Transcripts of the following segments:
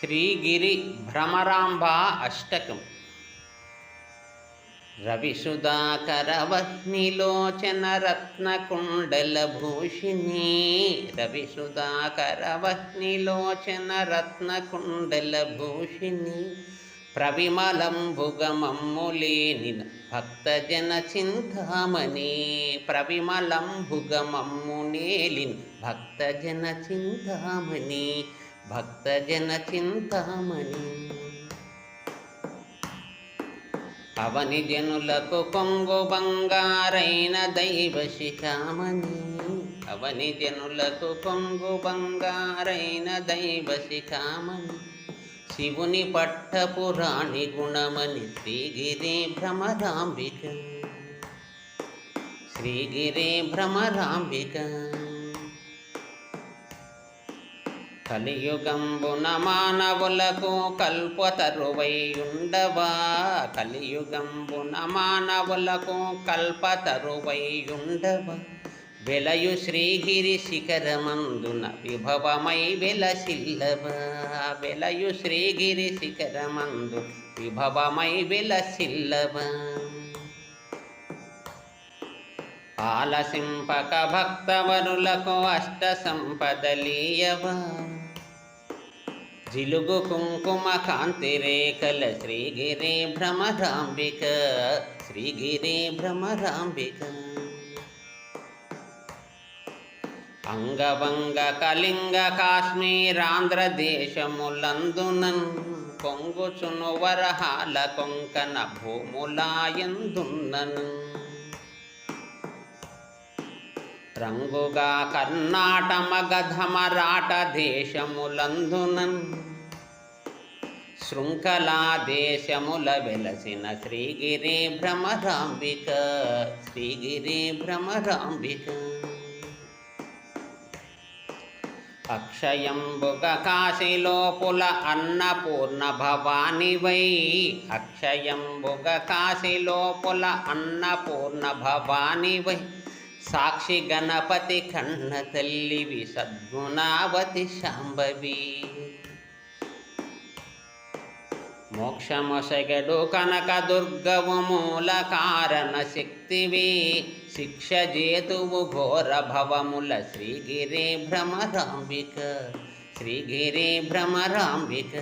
శ్రీగిరి భ్రమరాంబా అష్టకం. రవిసుధాకరవహ్నిలోచన రత్నకుండలభూషిణీ, రవిసుధాకరవహ్నిలోచన రత్నకుండలభూషిణీ, ప్రవిమలంబుగమమ్ములేనిన భక్తజన చింతామణి, ప్రవిమలంబుగమమ్మునేలిన భక్తజన చింతామణి, భక్తజన చింతామణి. అవని జనులకు కొంగు బంగారైన దైవ శిఖామణి, అవని జనులకు కొంగు బంగారైన దైవ శిఖామణి, శివుని పట్టపురాణి గుణమణి శ్రీగిరి భ్రమరాంబిక, శ్రీగిరి భ్రమరాంబిక. కలియుగంబున మానవులకు కల్పతరువైయుండవా, కలియుగంబున మానవులకు కల్పతరువైయుండవా, వెలయు శ్రీగిరి శిఖరమందున విభవమై వెలసిల్లవా, వెలయు శ్రీగిరి శిఖరమందు విభవమై వెలసిల్లవా. ఆలసింపక భక్తవరులకు అష్ట సంపదలీయవా, జిలుగు కుంకుమ కాంతి రేఖల శ్రీగిరి భ్రమరాంబిక, శ్రీగిరి భ్రమరాంబిక. అంగవంగ కళింగ కాశ్మీరాంధ్ర దేశములందునన్ కొంగుచును వరహాల కొంకణ భూములాయందున్నను, రంగుగా కర్ణాట మగధ మరాఠ దేశములందునన్ శృంఖలా దేశముల వెలసిన శ్రీగిరి భ్రమరాంబిక, శ్రీగిరి భ్రమరాంబిక. అక్షయంబుగ కాశీలోపుల అన్నపూర్ణ భవానివై, అక్షయంబుగ కాశీలోపుల అన్నపూర్ణ భవానివై, సాక్షి గణపతి కన్న తల్లివి సద్గుణావతి శాంభవి, మోక్షమొసగడు కనక దుర్గవు మూల కారణ శక్తివి, శిక్ష జేతువు ఘోర భవముల శ్రీగిరి భ్రమరాంబిక, శ్రీగిరి భ్రమరాంబిక.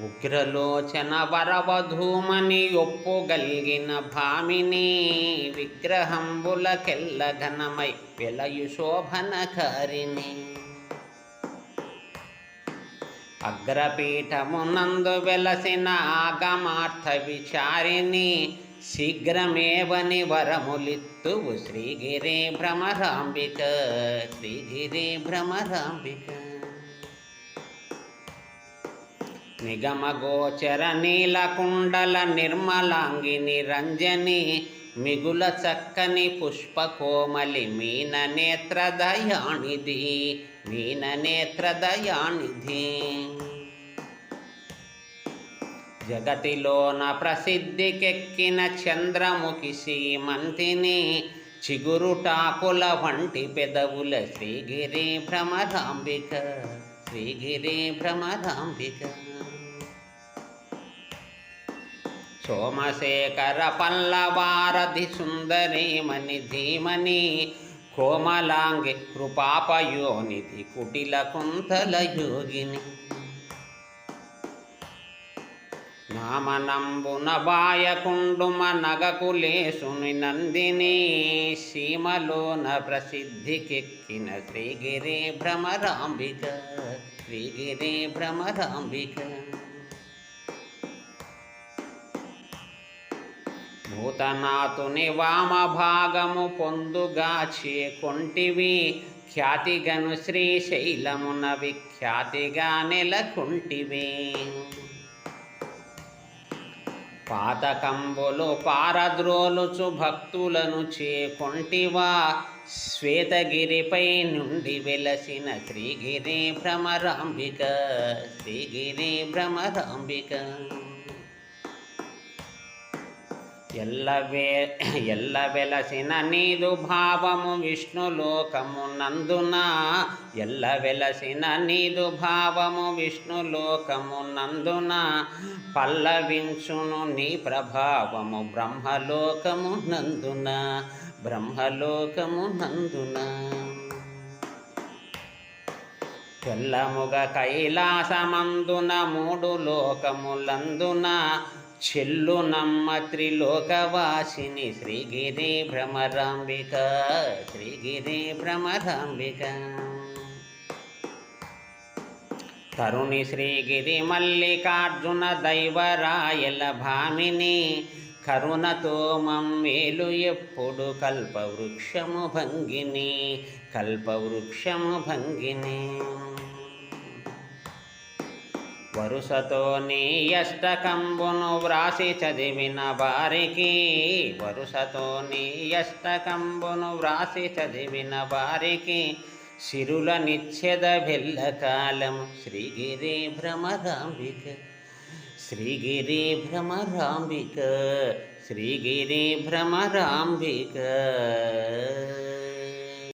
ఉగ్రలోచన వరవధూమని ఒప్పుగల్గిన భామిని, విగ్రహంబులకెల్ల ఘనమై వెలయు శోభనకారిణి, అగ్రపీఠమునందు వెలసిన ఆగమార్థ విచారిణి, శీఘ్రమేవని వరములిత్తువు శ్రీగిరి భ్రమరాంబిక, శ్రీగిరి భ్రమరాంబిక. నిగమగోచర నీలకుండల నిర్మలాంగిని రంజని, మిగుల చక్కని పుష్పకోమలి మీన నేత్రదయానిధి, మీన నేత్రదయానిధి. జగతిలోన ప్రసిద్ధికెక్కిన చంద్రముఖి సీమంతిని, చిగురుటాకుల వంటి పెదవుల శ్రీగిరి భ్రమరాంబిక, శ్రీగిరి భ్రమరాంబిక. సోమశేఖర పల్లవారధి సుందరీమణి ధీమని, కోమలాంగి కృపాపయోనిధి కుటిల కుంతల యోగిని, నామనంబున బాయకుండుమ నగకులేసుని నందిని, సీమలోన ప్రసిద్ధికెక్కిన శ్రీగిరి భ్రమరాంబిక, శ్రీగిరి భ్రమరాంబిక. భూతనాథుని వామభాగము పొందుగాచే కొంటివి, ఖ్యాతిగను శ్రీశైలమున విఖ్యాతిగా నెలకొంటివి, పాతకంబులు పారద్రోలుచు భక్తులను చేకొంటివా, శ్వేతగిరిపై నుండి వెలసిన శ్రీగిరి భ్రమరాంబిక, శ్రీగిరి భ్రమరాంబిక. ఎల్ల వెలసిన నీదు భావము విష్ణులోకము నందున, ఎల్ల వెలసిన నీదు భావము విష్ణులోకము నందున, పల్లవించును నీ ప్రభావము బ్రహ్మలోకము నందున, బ్రహ్మలోకము నందున. తెల్లముగ కైలాసమందున మూడు లోకములందున, చెల్లునమ్మ త్రిలోకవాసిని శ్రీగిరి భ్రమరాంబిక, శ్రీగిరి భ్రమరాంబిక. తరుణి శ్రీగిరి మల్లికార్జున దైవరాయల భామిని, కరుణతో మమ్మేలు ఎప్పుడు కల్పవృక్షము భంగిని, కల్పవృక్షము భంగిని. వరుసతో నీ అష్టకంబును వ్రాసి చదివిన వారికి, వరుసతో నీ అష్టకంబును వ్రాసి చదివిన వారికి, సిరుల నిచ్చెద వెల్లకాలము శ్రీగిరి భ్రమరాంబిక, శ్రీగిరి భ్రమరాంబిక, శ్రీగిరి భ్రమరాంబిక.